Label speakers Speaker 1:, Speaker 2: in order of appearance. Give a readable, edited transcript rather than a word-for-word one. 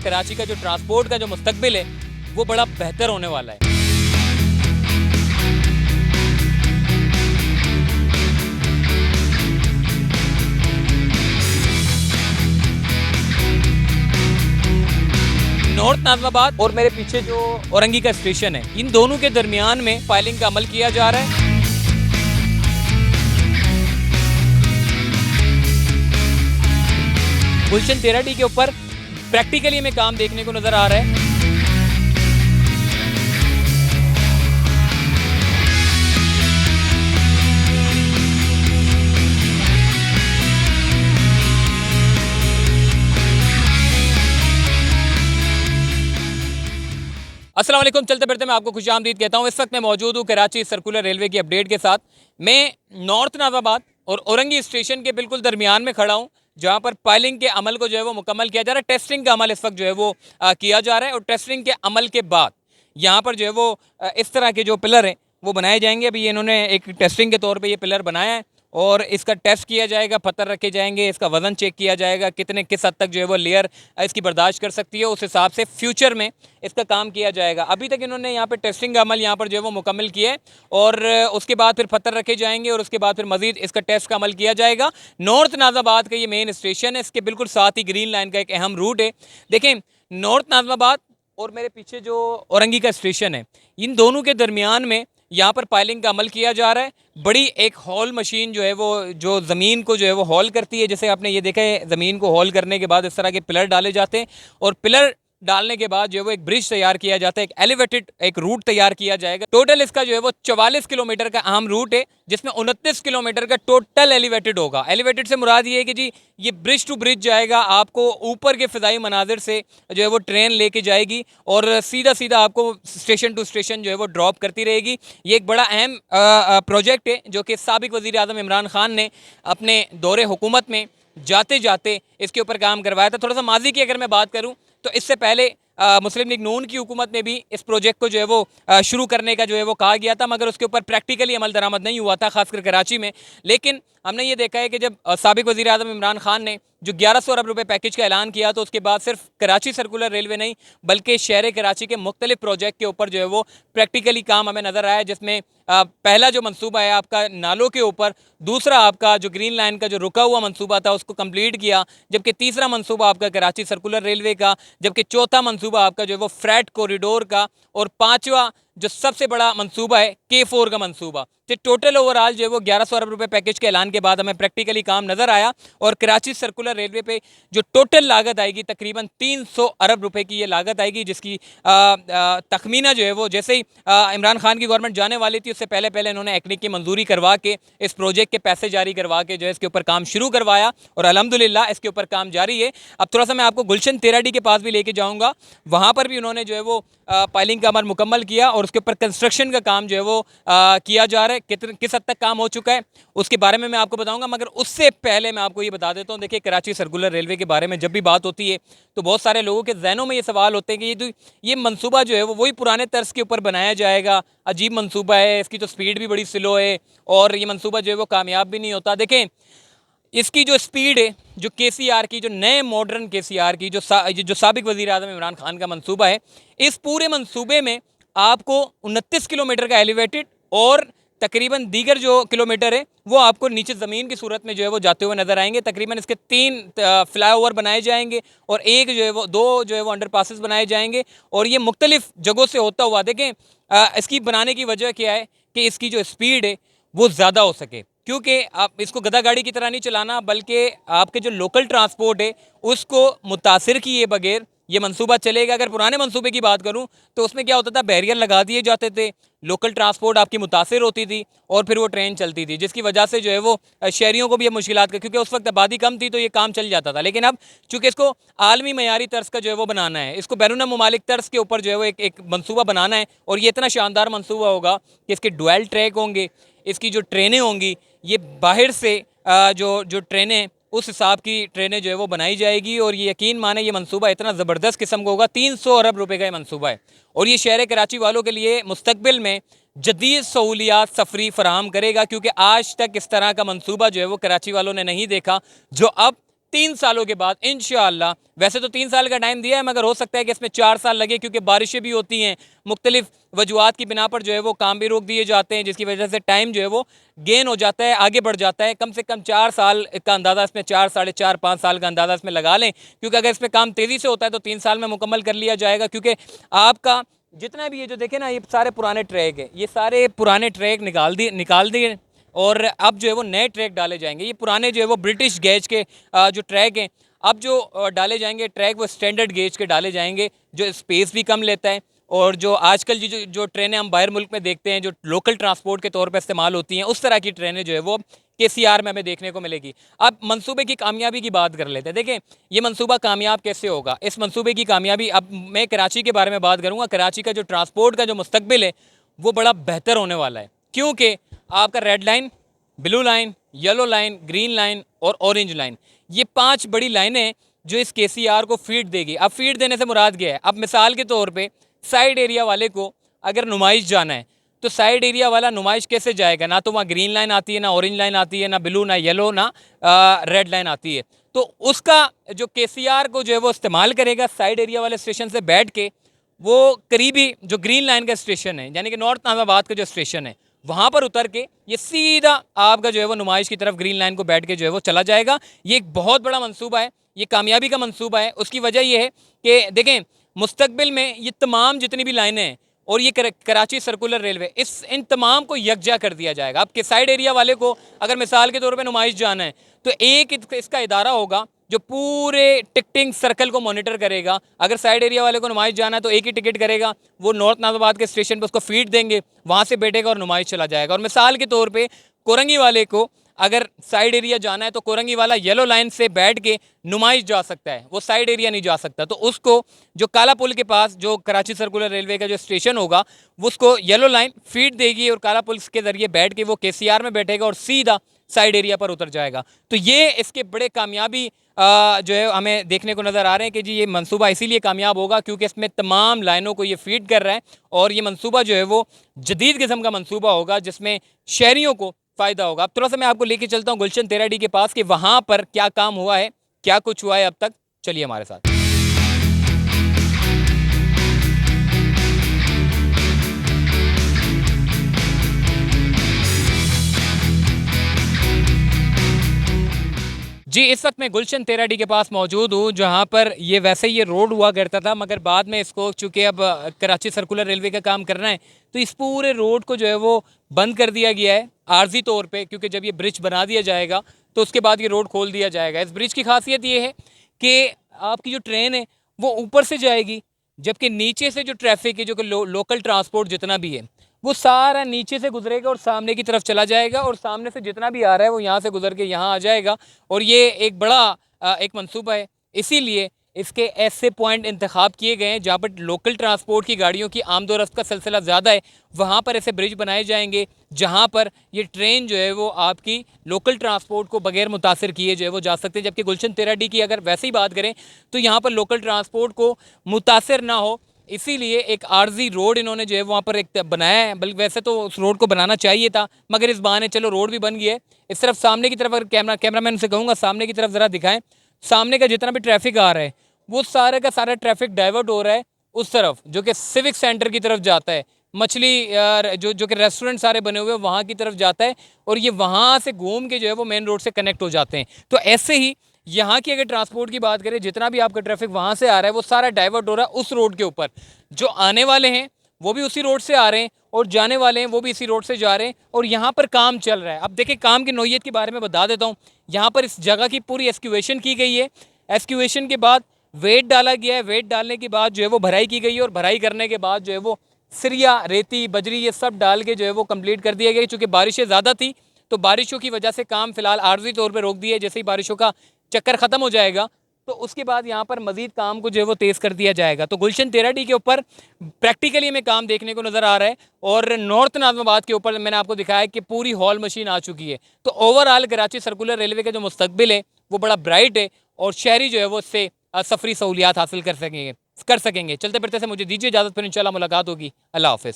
Speaker 1: कराची का जो ट्रांसपोर्ट का जो मुस्तकबिल है वो बड़ा बेहतर होने वाला है। नॉर्थ नाज़िमाबाद और मेरे पीछे जो औरंगी का स्टेशन है, इन दोनों के दरमियान में फाइलिंग का अमल किया जा रहा है। गुलशन 13D के ऊपर प्रैक्टिकली हमें काम देखने को नजर आ रहा है। अस्सलाम वालेकुम, चलते फिरते मैं आपको खुशामदीद कहता हूँ। इस वक्त मैं मौजूद हूँ कराची सर्कुलर रेलवे की अपडेट के साथ। मैं नॉर्थ नाज़िमाबाद और औरंगी स्टेशन के बिल्कुल दरमियान में खड़ा हूँ, जहाँ पर पाइलिंग के अमल को जो है वो मुकम्मल किया जा रहा है। टेस्टिंग का अमल इस वक्त जो है वो किया जा रहा है और टेस्टिंग के अमल के बाद यहाँ पर जो है वो इस तरह के जो पिलर हैं वो बनाए जाएंगे। अभी इन्होंने एक टेस्टिंग के तौर पे ये पिलर बनाया है और इसका टेस्ट किया जाएगा, पत्थर रखे जाएंगे, इसका वज़न चेक किया जाएगा, किस हद तक जो है वो लेयर इसकी बर्दाश्त कर सकती है, उस हिसाब से फ्यूचर में इसका काम किया जाएगा। अभी तक इन्होंने यहाँ पे टेस्टिंग का अमल यहाँ पर जो है वो मुकम्मल किया है और उसके बाद फिर पत्थर रखे जाएंगे और उसके बाद फिर मज़ीद इसका टेस्ट का अमल किया जाएगा। नॉर्थ नाज़िमाबाद का ये मेन स्टेशन है, इसके बिल्कुल साथ ही ग्रीन लाइन का एक अहम रूट है। देखें, नॉर्थ नाज़िमाबाद और मेरे पीछे जो औरंगी का स्टेशन है, इन दोनों के दरमियान में यहाँ पर पाइलिंग का अमल किया जा रहा है। बड़ी एक हॉल मशीन जो है वो जो ज़मीन को जो है वो हॉल करती है। जैसे आपने ये देखा है, ज़मीन को हॉल करने के बाद इस तरह के पिलर डाले जाते हैं और पिलर डालने के बाद जो है वो एक ब्रिज तैयार किया जाता है, एक एलिवेटेड एक रूट तैयार किया जाएगा। टोटल इसका जो है वो 44 किलोमीटर का अहम रूट है, जिसमें 29 किलोमीटर का टोटल एलिवेटेड होगा। एलिवेटेड से मुराद ये है कि जी ये ब्रिज टू ब्रिज जाएगा, आपको ऊपर के फ़िज़ाई मनाजिर से जो है वो ट्रेन लेके जाएगी और सीधा सीधा आपको स्टेशन टू स्टेशन जो है वो ड्रॉप करती रहेगी। ये एक बड़ा अहम प्रोजेक्ट है जो कि साबिक वज़ीर आज़म इमरान खान ने अपने दौरे हुकूमत में जाते जाते इसके ऊपर काम करवाया था। थोड़ा सा माजी की अगर मैं बात करूँ तो इससे पहले मुस्लिम लीग नून की हुकूमत में भी इस प्रोजेक्ट को जो है वो शुरू करने का जो है वो कहा गया था, मगर उसके ऊपर प्रैक्टिकली अमल दरामद नहीं हुआ था, खासकर कराची में। लेकिन हमने ये देखा है कि जब साबिक वज़ीर आज़म इमरान खान ने जो 1100 अरब रुपए पैकेज का ऐलान किया तो उसके बाद सिर्फ कराची सर्कुलर रेलवे नहीं बल्कि शहर कराची के मुख्तलिफ प्रोजेक्ट के ऊपर जो है वो प्रैक्टिकली काम हमें नज़र आया, जिसमें पहला जो मनसूबा है आपका नालों के ऊपर, दूसरा आपका जो ग्रीन लाइन का जो रुका हुआ मनसूबा था उसको कंप्लीट किया, जबकि तीसरा मनसूबा आपका कराची सर्कुलर रेलवे का, जबकि चौथा मनसूबा आपका जो है वो फ्रैट कॉरिडोर का और पाँचवा जो सबसे बड़ा मनसूबा है K4 का मनसूबा। तो टोटल ओवरऑल जो है वो 1100 अरब रुपए पैकेज के ऐलान के बाद हमें प्रैक्टिकली काम नज़र आया और कराची सर्कुलर रेलवे पे जो टोटल लागत आएगी तकरीबन 300 अरब रुपए की ये लागत आएगी, जिसकी तखमीना जो है वो जैसे ही इमरान खान की गवर्नमेंट जाने वाली थी उससे पहले पहले इन्होंने एक्निक की मंजूरी करवा के इस प्रोजेक्ट के पैसे जारी करवा के जो है इसके ऊपर काम शुरू करवाया और अल्हम्दुलिल्लाह इसके ऊपर काम जारी है। अब थोड़ा सा मैं आपको गुलशन 13D के पास भी लेके जाऊँगा, वहाँ पर भी उन्होंने जो है वो पाइलिंग का अमल मुकम्मल किया और उसके ऊपर कंस्ट्रक्शन का काम जो है वो किया जा रहा है। किस हद तक काम हो चुका है उसके बारे में मैं आपको बताऊंगा, मगर उससे पहले मैं आपको ये बता देता हूँ। देखिए, कराची सर्कुलर रेलवे के बारे में जब भी बात होती है तो बहुत सारे लोगों के जहनों में ये सवाल होते हैं कि ये मनसूबा जो है वो वही पुराने तर्ज के ऊपर बनाया जाएगा, अजीब मनसूबा है, इसकी तो स्पीड भी बड़ी स्लो है और ये मनसूबा जो है वो कामयाब भी नहीं होता। देखें, इसकी जो स्पीड है, जो KCR की, जो नए मॉडर्न KCR की जो साबिक वज़ीर आज़म इमरान खान का मंसूबा है, इस पूरे मंसूबे में आपको 29 किलोमीटर का एलिवेटेड और तकरीबन दीगर जो किलोमीटर है वो आपको नीचे ज़मीन की सूरत में जो है वो जाते हुए नज़र आएंगे। तकरीबन इसके 3 फ्लाईओवर बनाए जाएंगे और एक जो है वो 2 जो है वो अंडरपासेस बनाए जाएंगे और ये मुख्तलिफ जगहों से होता हुआ, देखें इसकी बनाने की वजह क्या है कि इसकी जो स्पीड है वो ज़्यादा हो सके, क्योंकि आप इसको गधा गाड़ी की तरह नहीं चलाना बल्कि आपके जो लोकल ट्रांसपोर्ट है उसको मुतासिर किए बगैर ये मंसूबा चलेगा। अगर पुराने मंसूबे की बात करूं तो उसमें क्या होता था, बैरियर लगा दिए जाते थे, लोकल ट्रांसपोर्ट आपकी मुतासिर होती थी और फिर वो ट्रेन चलती थी, जिसकी वजह से जो है वो शहरियों को भी अब मुश्किलात, क्योंकि उस वक्त आबादी कम थी तो ये काम चल जाता था। लेकिन अब चूँकि इसको आलमी मयारी तर्ज का जो है वो बनाना है, इसको बैरून ममालिक तर्ज के ऊपर जो है वो एक मनसूबा बनाना है और ये इतना शानदार मनसूबा होगा कि इसके डुअल ट्रैक होंगे, इसकी जो ट्रेनें होंगी ये बाहर से जो ट्रेनें उस हिसाब की ट्रेनें जो है वो बनाई जाएगी और ये यकीन माने ये मंसूबा इतना ज़बरदस्त किस्म का होगा। 300 अरब रुपए का ये मंसूबा है और ये शहर कराची वालों के लिए मुस्तकबिल में जदीद सहूलियात सफरी फराहम करेगा, क्योंकि आज तक इस तरह का मंसूबा जो है वो कराची वालों ने नहीं देखा जो अब 3 सालों के बाद इंशाअल्लाह, वैसे तो 3 साल का टाइम दिया है मगर हो सकता है कि इसमें 4 साल लगे क्योंकि बारिशें भी होती हैं, मुख्तलिफ वजूहात की बिना पर जो है वो काम भी रोक दिए जाते हैं, जिसकी वजह से टाइम जो है वो गेन हो जाता है, आगे बढ़ जाता है। कम से कम 4 साल का अंदाज़ा इसमें, 4 साढ़े 4 5 साल का अंदाज़ा इसमें लगा लें, क्योंकि अगर इसमें काम तेज़ी से होता है तो 3 साल में मुकम्मल कर लिया जाएगा। क्योंकि आपका जितना भी ये जो देखे ना, ये सारे पुराने ट्रैक है, ये सारे पुराने ट्रैक निकाल दिए और अब जो है वो नए ट्रैक डाले जाएंगे। ये पुराने जो है वो ब्रिटिश गेज के जो ट्रैक हैं, अब जो डाले जाएंगे ट्रैक वो स्टैंडर्ड गेज के डाले जाएंगे, जो स्पेस भी कम लेता है। और जो आजकल जो ट्रेनें हम बाहर मुल्क में देखते हैं, जो लोकल ट्रांसपोर्ट के तौर पर इस्तेमाल होती हैं, उस तरह की ट्रेनें जो है वो KCR में हमें देखने को मिलेगी। अब मंसूबे की कामयाबी की बात कर लेते हैं। देखें, ये मंसूबा कामयाब कैसे होगा, इस मंसूबे की कामयाबी, अब मैं कराची के बारे में बात करूँगा। कराची का जो ट्रांसपोर्ट का जो मुस्तकबिल है वो बड़ा बेहतर होने वाला है, क्योंकि आपका red line, blue line, yellow line, green line और ऑरेंज लाइन, ये 5 बड़ी लाइनें जो इस KCR को फीड देगी। अब फीड देने से मुराद क्या है? अब मिसाल के तौर पे साइड एरिया वाले को अगर नुमाइश जाना है तो साइड एरिया वाला नुमाइश कैसे जाएगा? ना तो वहाँ ग्रीन लाइन आती है, ना ऑरेंज लाइन आती है, ना ब्लू, ना येलो, ना रेड लाइन आती है। तो उसका जो KCR को जो है वो इस्तेमाल करेगा, साइड एरिया वाले स्टेशन से बैठ के वो करीबी जो ग्रीन लाइन का स्टेशन है, यानी कि नॉर्थ नाज़ाबाद का जो स्टेशन है, वहाँ पर उतर के ये सीधा आपका जो है वो नुमाइश की तरफ ग्रीन लाइन को बैठ के जो है वो चला जाएगा। ये एक बहुत बड़ा मंसूबा है, ये कामयाबी का मंसूबा है। उसकी वजह ये है कि देखें, मुस्तकबिल में ये तमाम जितनी भी लाइनें हैं और ये कराची सर्कुलर रेलवे, इन तमाम को यकजा कर दिया जाएगा। अब के साइड एरिया वाले को अगर मिसाल के तौर पे नुमाइश जाना है तो एक इसका इदारा होगा जो पूरे टिकटिंग सर्कल को मॉनिटर करेगा। अगर साइड एरिया वाले को नुमाइश जाना है तो एक ही टिकट करेगा, वो नॉर्थ नाज़ाबाद के स्टेशन पर उसको फीड देंगे, वहाँ से बैठेगा और नुमाइश चला जाएगा। और मिसाल के तौर पर कोरंगी वाले को अगर साइड एरिया जाना है तो कोरंगी वाला येलो लाइन से बैठ के नुमाइश जा सकता है, वो साइड एरिया नहीं जा सकता। तो उसको जो काला पुल के पास जो कराची सर्कुलर रेलवे का जो स्टेशन होगा, वो उसको येलो लाइन फीड देगी और काला पुल के ज़रिए बैठ के वो KCR में बैठेगा और सीधा साइड एरिया पर उतर जाएगा। तो ये इसके बड़े कामयाबी जो है हमें देखने को नज़र आ रहे हैं कि जी ये मंसूबा इसीलिए कामयाब होगा क्योंकि इसमें तमाम लाइनों को ये फीड कर रहा है और ये मंसूबा जो है वो जदीद किस्म का मंसूबा होगा जिसमें शहरियों को फ़ायदा होगा। अब थोड़ा सा मैं आपको लेके चलता हूँ गुलशन 13D के पास कि वहाँ पर क्या काम हुआ है, क्या कुछ हुआ है अब तक। चलिए हमारे साथ। जी, इस वक्त मैं गुलशन 13D के पास मौजूद हूँ, जहाँ पर ये वैसे ये रोड हुआ करता था, मगर बाद में इसको चूँकि अब कराची सर्कुलर रेलवे का काम करना है तो इस पूरे रोड को जो है वो बंद कर दिया गया है आर्जी तौर पे, क्योंकि जब ये ब्रिज बना दिया जाएगा तो उसके बाद ये रोड खोल दिया जाएगा। इस ब्रिज की खासियत ये है कि आपकी जो ट्रेन है वो ऊपर से जाएगी, जबकि नीचे से जो ट्रैफिक है, जो कि लोकल ट्रांसपोर्ट जितना भी है, वो सारा नीचे से गुजरेगा और सामने की तरफ चला जाएगा और सामने से जितना भी आ रहा है वो यहाँ से गुजर के यहाँ आ जाएगा। और ये एक बड़ा एक मंसूबा है, इसीलिए इसके ऐसे पॉइंट इंतखाब किए गए हैं जहाँ पर लोकल ट्रांसपोर्ट की गाड़ियों की आमदोरफ्त का सिलसिला ज़्यादा है, वहाँ पर ऐसे ब्रिज बनाए जाएंगे जहाँ पर ये ट्रेन जो है वो आपकी लोकल ट्रांसपोर्ट को बगैर मुतासर किए जो है वो जा सकते हैं। जबकि गुलशन 13D की अगर वैसे ही बात करें तो यहाँ पर लोकल ट्रांसपोर्ट को मुतासर ना हो, इसीलिए एक आर्जी रोड इन्होंने जो है वहाँ पर एक बनाया है। बल्कि वैसे तो उस रोड को बनाना चाहिए था, मगर इस बहाने चलो रोड भी बन गया है। इस तरफ सामने की तरफ अगर कैमरामैन से कहूँगा सामने की तरफ ज़रा दिखाएं, सामने का जितना भी ट्रैफिक आ रहा है वो सारे का सारा ट्रैफिक डाइवर्ट हो रहा है उस तरफ, जो कि सिविक सेंटर की तरफ जाता है। मछली जो कि रेस्टोरेंट सारे बने हुए हैं वहाँ की तरफ जाता है और ये वहाँ से घूम के जो है वो मेन रोड से कनेक्ट हो जाते हैं। तो ऐसे ही यहाँ की अगर ट्रांसपोर्ट की बात करें, जितना भी आपका ट्रैफिक वहाँ से आ रहा है वो सारा डाइवर्ट हो रहा है उस रोड के ऊपर। जो आने वाले हैं वो भी उसी रोड से आ रहे हैं और जाने वाले हैं वो भी इसी रोड से जा रहे हैं और यहाँ पर काम चल रहा है। अब देखिए काम की नौइयत के बारे में बता देता हूँ। यहाँ पर इस जगह की पूरी एक्सक्यूएशन की गई है। एक्सक्यूएशन के बाद वेट डाला गया है, वेट डालने के बाद जो है वो भराई की गई है और भराई करने के बाद जो है वो सिरिया, रेती, बजरी ये सब डाल के जो है वो कंप्लीट कर दिया गया। चूँकि बारिशें ज़्यादा थी तो बारिशों की वजह से काम फ़िलहाल आर्जी तौर पर रोक दिया है। जैसे ही बारिशों का चक्कर ख़त्म हो जाएगा तो उसके बाद यहाँ पर मज़ीद काम को जो है वो तेज़ कर दिया जाएगा। तो गुलशन 13D के ऊपर प्रैक्टिकली हमें काम देखने को नज़र आ रहा है और नॉर्थ नाज़िमाबाद के ऊपर मैंने आपको दिखाया कि पूरी हॉल मशीन आ चुकी है। तो ओवरऑल कराची सर्कुलर रेलवे का जो मुस्तकबिल है वो बड़ा ब्राइट है और शहरी जो है वो इससे सफरी सहूलियात हासिल कर सकेंगे। चलते फिरते से मुझे दीजिए इजाज़त, फिर इंशाल्लाह मुलाकात होगी। अल्लाह हाफ़िज़।